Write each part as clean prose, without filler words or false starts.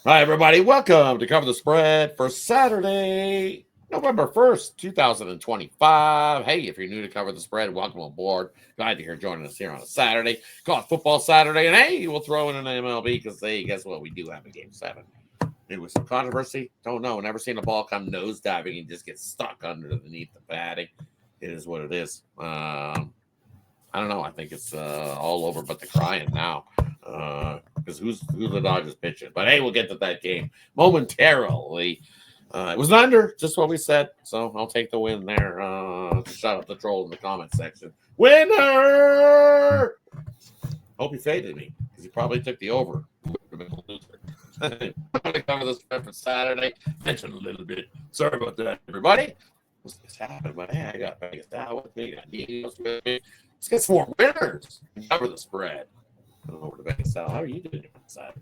Hi, everybody. Welcome to Cover the Spread for Saturday, November 1st, 2025. Hey, if you're new to Cover the Spread, welcome aboard. Glad you're joining us here on a Saturday. Call it Football Saturday. And hey, we'll throw in an MLB because, hey, guess what? We do have a Game 7. It was some controversy. Don't know. Never seen a ball come nosediving and just get stuck underneath the padding. It is what it is. I don't know. I think it's all over but the crying now. Because who's the Dodgers pitching? But hey, we'll get to that game momentarily. It was an under, just what we said. So I'll take the win there. Shout out the troll in the comment section. Winner! Hope he faded me because he probably took the over. I'm going to cover this for Saturday. Mention a little bit. Sorry about that, everybody. What's happening? But hey, I got Vegas out with me. I got Ninos with me. Let's get some more winners and cover the spread. Over to Vegas. How are you doing on Saturday?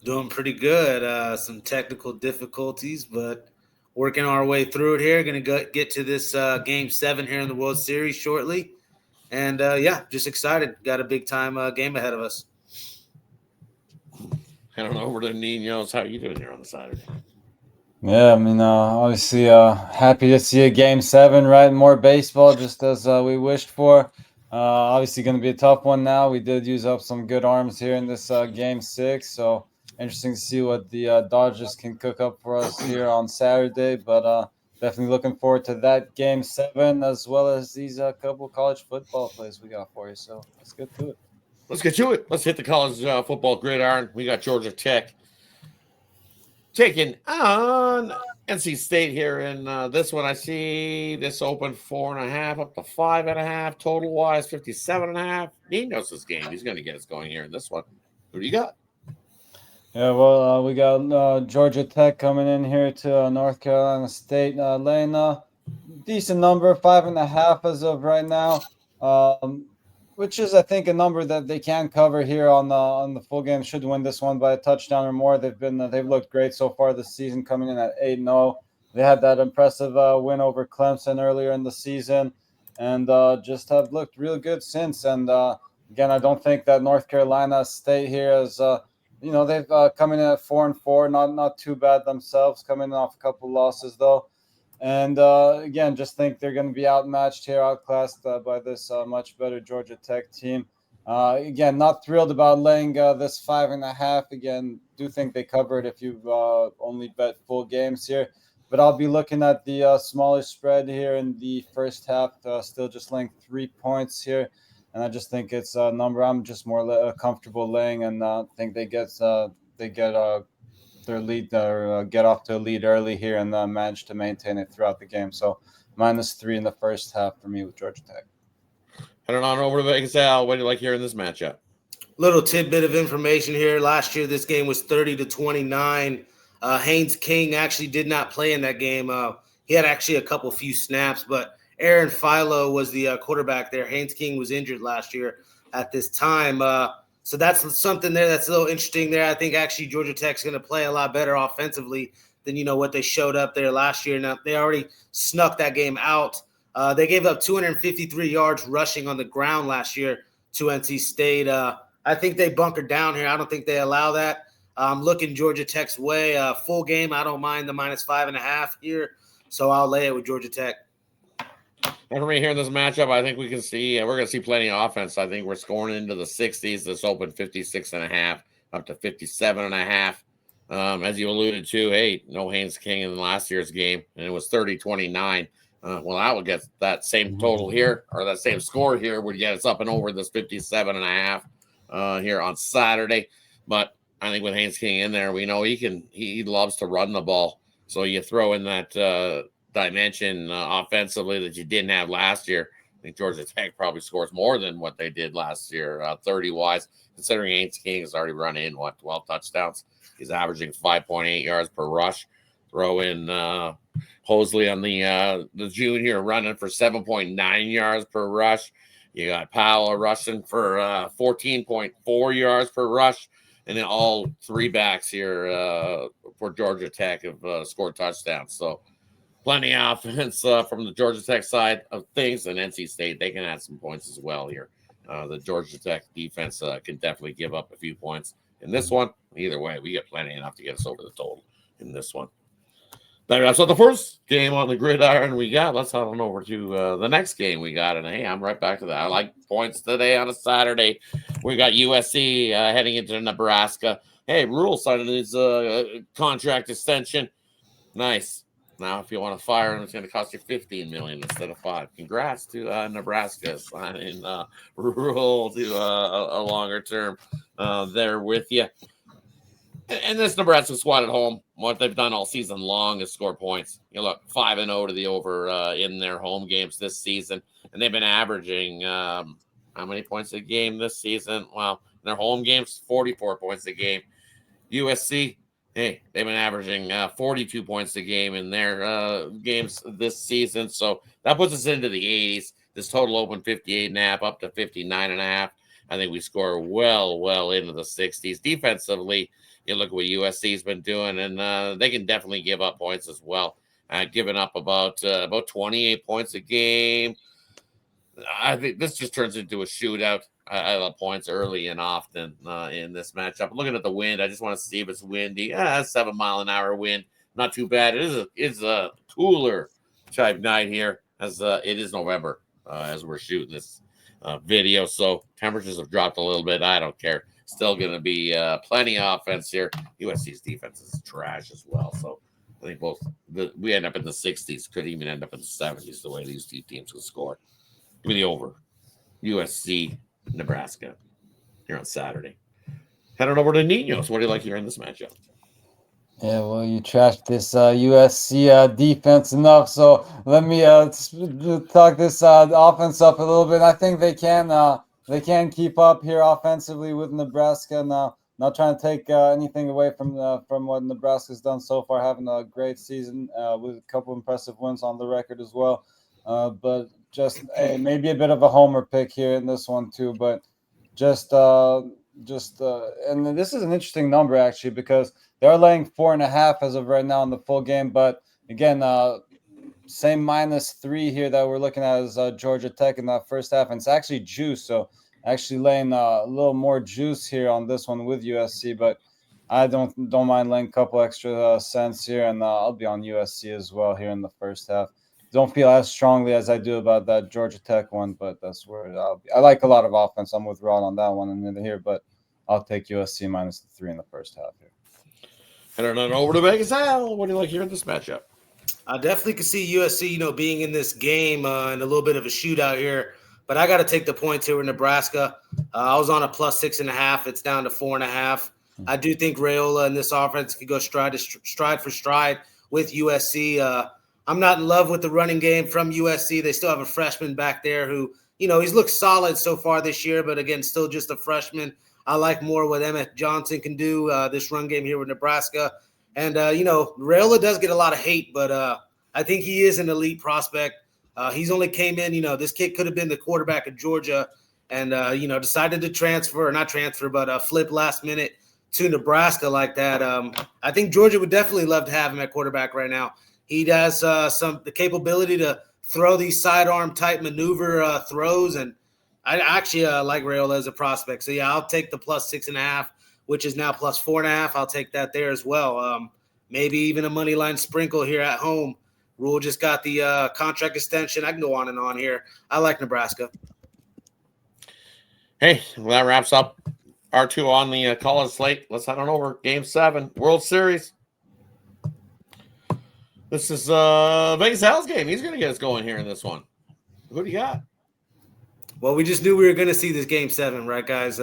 Doing pretty good. Some technical difficulties, but working our way through it here. Going to get to this Game 7 here in the World Series shortly. And, just excited. Got a big-time game ahead of us. I don't know. Over to Ninos. How are you doing here on the Saturday? Yeah, obviously, happy to see a Game 7, right? More baseball, just as we wished for. Obviously, going to be a tough one now. We did use up some good arms here in this Game 6, so interesting to see what the Dodgers can cook up for us here on Saturday. But definitely looking forward to that Game 7, as well as these couple college football plays we got for you. So let's get to it. Let's get to it. Let's hit the college football gridiron. We got Georgia Tech taking on NC State here in this one. I see this open 4.5 up to 5.5 total wise 57.5. Ninos' game. He's going to get us going here in this one. Who do you got? Yeah, well, we got Georgia Tech coming in here to North Carolina State, laying a decent number, 5.5 as of right now, which is, I think, a number that they can cover here on the full game. Should win this one by a touchdown or more. They've looked great so far this season, coming in at 8-0. They had that impressive win over Clemson earlier in the season, and just have looked real good since. And again, I don't think that North Carolina State here is. They've come in at 4-4, not too bad themselves, coming off a couple losses though. And again, just think they're going to be outmatched here, outclassed by this much better Georgia Tech team. Again, not thrilled about laying this 5.5. Again, do think they cover it if you've only bet full games here. But I'll be looking at the smaller spread here in the first half, still just laying 3 points here. And I just think it's a number I'm just more comfortable laying, and think they get their lead or get off to a lead early here and manage to maintain it throughout the game. So -3 in the first half for me with Georgia Tech. Heading on over to Vegas, Al. What do you like here in this matchup? Little tidbit of information here. Last year, this game was 30-29. Haynes King actually did not play in that game. He had actually a few snaps, but Aaron Philo was the quarterback there. Haynes King was injured last year at this time. So that's something there that's a little interesting there. I think actually Georgia Tech's going to play a lot better offensively than, what they showed up there last year. Now, they already snuck that game out. They gave up 253 yards rushing on the ground last year to NC State. I think they bunkered down here. I don't think they allow that. I'm looking Georgia Tech's way. Full game, I don't mind the -5.5 here. So I'll lay it with Georgia Tech. And for me here in this matchup, I think we're going to see plenty of offense. I think we're scoring into the 60s. This open 56.5 up to 57.5. As you alluded to, hey, no Haynes King in last year's game, and it was 30-29. Well, I would get that same total here, or that same score here would get us up and over this 57.5 here on Saturday. But I think with Haynes King in there, we know he loves to run the ball. So you throw in that dimension offensively that you didn't have last year. I think Georgia Tech probably scores more than what they did last year, 30-wise, considering Haynes King has already run in, 12 touchdowns. He's averaging 5.8 yards per rush. Throw in Hosley on the junior running for 7.9 yards per rush. You got Powell rushing for 14.4 yards per rush. And then all three backs here for Georgia Tech have scored touchdowns. So plenty of offense from the Georgia Tech side of things, and NC State, they can add some points as well here. The Georgia Tech defense can definitely give up a few points in this one. Either way, we get plenty enough to get us over the total in this one. That wraps up the first game on the gridiron we got. Let's head on over to the next game we got. And hey, I'm right back to that. I like points today on a Saturday. We got USC heading into Nebraska. Hey, Rule signing his contract extension. Nice. Now, if you want to fire him, it's going to cost you $15 million instead of $5 million. Congrats to Nebraska signing Rule to a longer term there with you. And this Nebraska squad at home, what they've done all season long is score points. You look 5-0 to the over in their home games this season, and they've been averaging how many points a game this season? Well, in their home games, 44 points a game. USC, hey, they've been averaging 42 points a game in their games this season, so that puts us into the 80s. This total opened 58.5 up to 59.5. I think we score well into the 60s. Defensively, you look at what USC's been doing, and they can definitely give up points as well. Giving up about 28 points a game. I think this just turns into a shootout. I love points early and often in this matchup. Looking at the wind, I just want to see if it's windy. 7 mile an hour wind, not too bad. It is a cooler type night here, as it is November as we're shooting this video. So temperatures have dropped a little bit. I don't care. Still going to be plenty of offense here. USC's defense is trash as well. So I think we end up in the 60s. Could even end up in the 70s the way these two teams will score. Give me the over. USC, Nebraska here on Saturday. Head on over to Ninos. What do you like here in this matchup? Yeah, well, you trashed this USC defense enough, so let me talk this offense up a little bit. I think they can keep up here offensively with Nebraska. Now, not trying to take anything away from what Nebraska's done so far, having a great season with a couple impressive wins on the record as well. But just maybe a bit of a homer pick here in this one too. But and this is an interesting number actually, because they're laying 4.5 as of right now in the full game. But again, same -3 here that we're looking at as Georgia Tech in that first half, and it's actually juice. So actually laying a little more juice here on this one with USC, but I don't mind laying a couple extra cents here, and I'll be on USC as well here in the first half. Don't feel as strongly as I do about that Georgia Tech one, but that's where I'll be. I like a lot of offense. I'm with Rodd on that one and in here, but I'll take USC -3 in the first half here. Heading on over to Vegas. Al, what do you like here in this matchup? I definitely could see USC, being in this game and a little bit of a shootout here. But I got to take the points here with Nebraska. I was on a +6.5. It's down to 4.5. I do think Raiola in this offense could go stride for stride with USC. I'm not in love with the running game from USC. They still have a freshman back there who, he's looked solid so far this year, but again, still just a freshman. I like more what Emmett Johnson can do this run game here with Nebraska. And, Raiola does get a lot of hate, but I think he is an elite prospect. He's only came in, this kid could have been the quarterback of Georgia and, decided to flip last minute to Nebraska like that. I think Georgia would definitely love to have him at quarterback right now. He has the capability to throw these sidearm type maneuver throws, and I actually like Raiola as a prospect. So yeah, I'll take the +6.5, which is now +4.5. I'll take that there as well. Maybe even a money line sprinkle here at home. Rule just got the contract extension. I can go on and on here. I like Nebraska. Hey, well, that wraps up R2 on the college slate. Let's head on over. Game 7, World Series. This is Vegas Al's game. He's going to get us going here in this one. Who do you got? Well, we just knew we were going to see this Game 7, right, guys?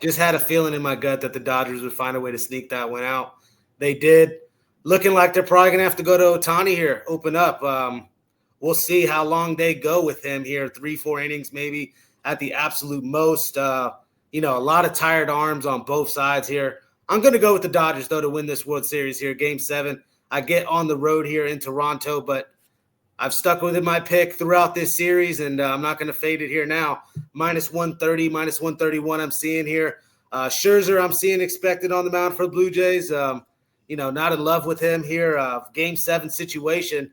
Just had a feeling in my gut that the Dodgers would find a way to sneak that one out. They did. Looking like they're probably going to have to go to Ohtani here, open up. We'll see how long they go with him here, 3-4 innings maybe at the absolute most. A lot of tired arms on both sides here. I'm going to go with the Dodgers, though, to win this World Series here, Game 7. I get on the road here in Toronto, but I've stuck with my pick throughout this series, and I'm not going to fade it here now. -130, -131 I'm seeing here. Scherzer I'm seeing expected on the mound for the Blue Jays. Not in love with him here. Game 7 situation.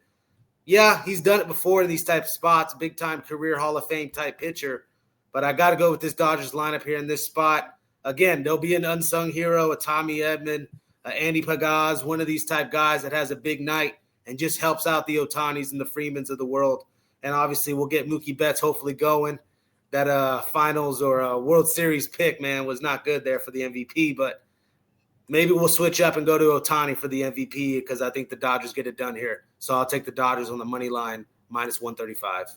Yeah, he's done it before in these type of spots, big-time career Hall of Fame type pitcher. But I got to go with this Dodgers lineup here in this spot. again, there'll be an unsung hero, a Tommy Edman, Andy Pagaz, one of these type guys that has a big night and just helps out the Otanis and the Freemans of the world. And obviously, we'll get Mookie Betts hopefully going. That finals or World Series pick, man, was not good there for the MVP, but maybe we'll switch up and go to Ohtani for the MVP because I think the Dodgers get it done here. So I'll take the Dodgers on the money line, minus 135.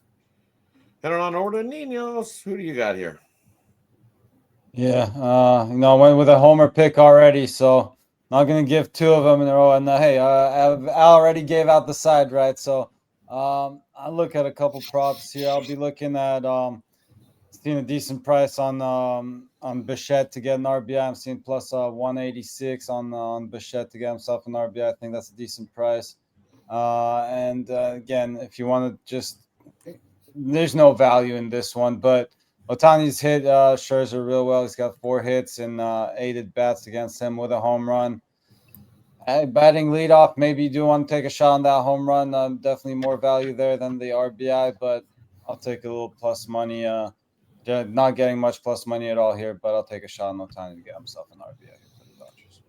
Heading on over to Ninos. Who do you got here? Yeah, I went with a homer pick already, so not going to give two of them in a row. And hey, I already gave out the side, right? So I'll look at a couple props here. I'll be looking at seeing a decent price on Bichette to get an RBI. I'm seeing plus 186 on Bichette to get himself an RBI. I think that's a decent price. And again, if you want to just, there's no value in this one, but Ohtani's hit Scherzer real well. He's got 4 hits and 8 at bats against him with a home run. Batting leadoff, maybe you do want to take a shot on that home run. Definitely more value there than the RBI, but I'll take a little plus money. Not getting much plus money at all here, but I'll take a shot on Ohtani to get himself an RBI here for the Dodgers.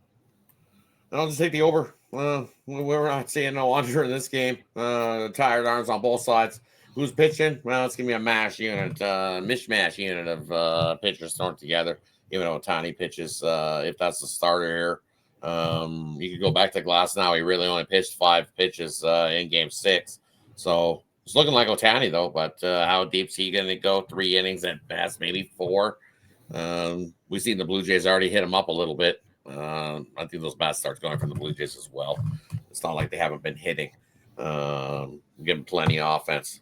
And I'll just take the over. We're not seeing no under in this game. Tired arms on both sides. Who's pitching? Well, it's going to be a mishmash unit of pitchers thrown together. Even though Ohtani pitches, if that's the starter here. You could go back to Glass now. He really only pitched 5 pitches in game 6. So it's looking like Ohtani, though. But how deep's he going to go? 3 innings at best, maybe 4. We've seen the Blue Jays already hit him up a little bit. I think those bats starts going from the Blue Jays as well. It's not like they haven't been hitting. Give them plenty of offense.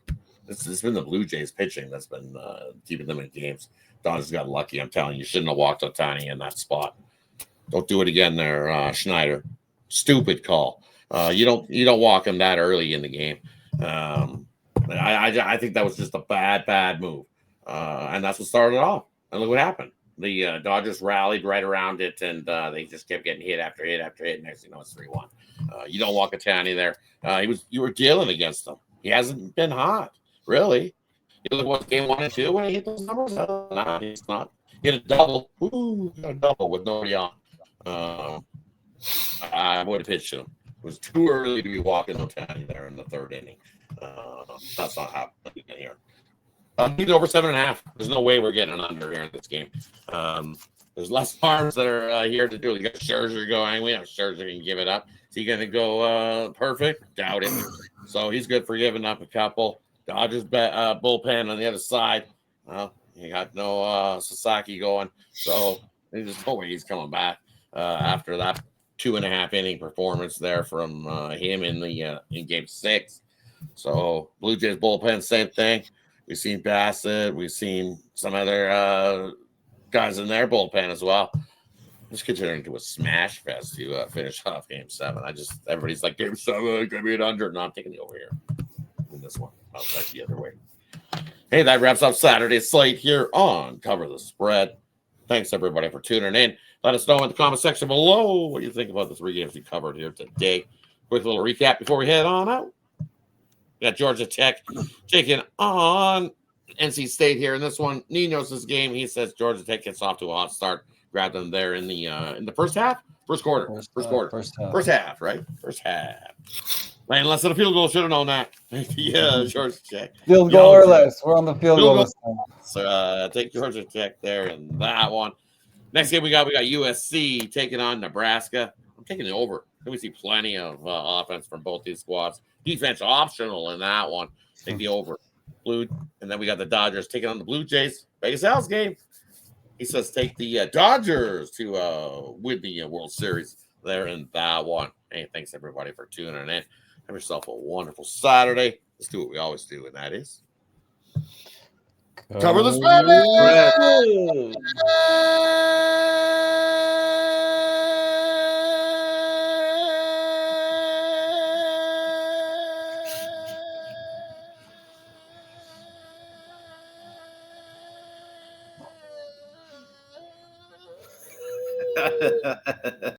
It's been the Blue Jays pitching that's been keeping them in games. Dodgers got lucky. I'm telling you, shouldn't have walked Ohtani in that spot. Don't do it again there, Schneider. Stupid call. You don't walk him that early in the game. I think that was just a bad move. And that's what started off. And look what happened. The Dodgers rallied right around it, and they just kept getting hit after hit after hit. Next thing you know, it's 3-1. You don't walk Ohtani there. You were dealing against him. He hasn't been hot, really. You look what game 1 and 2 when he hit those numbers. Nah, he's not. He hit a double. Ooh, a double with nobody on. I would have pitched to him. It was too early to be walking Ohtani there in the 3rd inning. That's not happening here. He's over 7.5. There's no way we're getting an under here in this game. There's less arms that are here to do it. You got Scherzer going. We know Scherzer can give it up. Is he going to go perfect? Doubt it. So he's good for giving up a couple. Dodgers bullpen on the other side. Well, you got no Sasaki going. So there's no way he's coming back after that 2.5 inning performance there from him in game 6. So Blue Jays bullpen, same thing. We've seen Bassett. We've seen some other guys in their bullpen as well. This could turn into a smash fest to finish off game 7. Everybody's like, game 7, give me an under. No, I'm taking the over here in this one. I'll take the other way. Hey, that wraps up Saturday's slate here on Cover the Spread. Thanks, everybody, for tuning in. Let us know in the comment section below what you think about the 3 games we covered here today. Quick little recap before we head on out. We got Georgia Tech taking on NC State here in this one. Ninos' game. He says Georgia Tech gets off to a hot start. Grabbed them there in the first half, first quarter, first half, right? First half. Laying less than a field goal. Should have known that. Yeah, Georgia Tech. Field goal or less. We're on the field goal list. So take Georgia Tech there in that one. Next game we got USC taking on Nebraska. I'm taking the over. We see plenty of offense from both these squads. Defense optional in that one. Take the over. Blue, and then we got the Dodgers taking on the Blue Jays. Vegas house game. He says take the Dodgers to win the World Series there in that one. Hey, thanks everybody for tuning in. Have yourself a wonderful Saturday. Let's do what we always do, and that is cover the spread.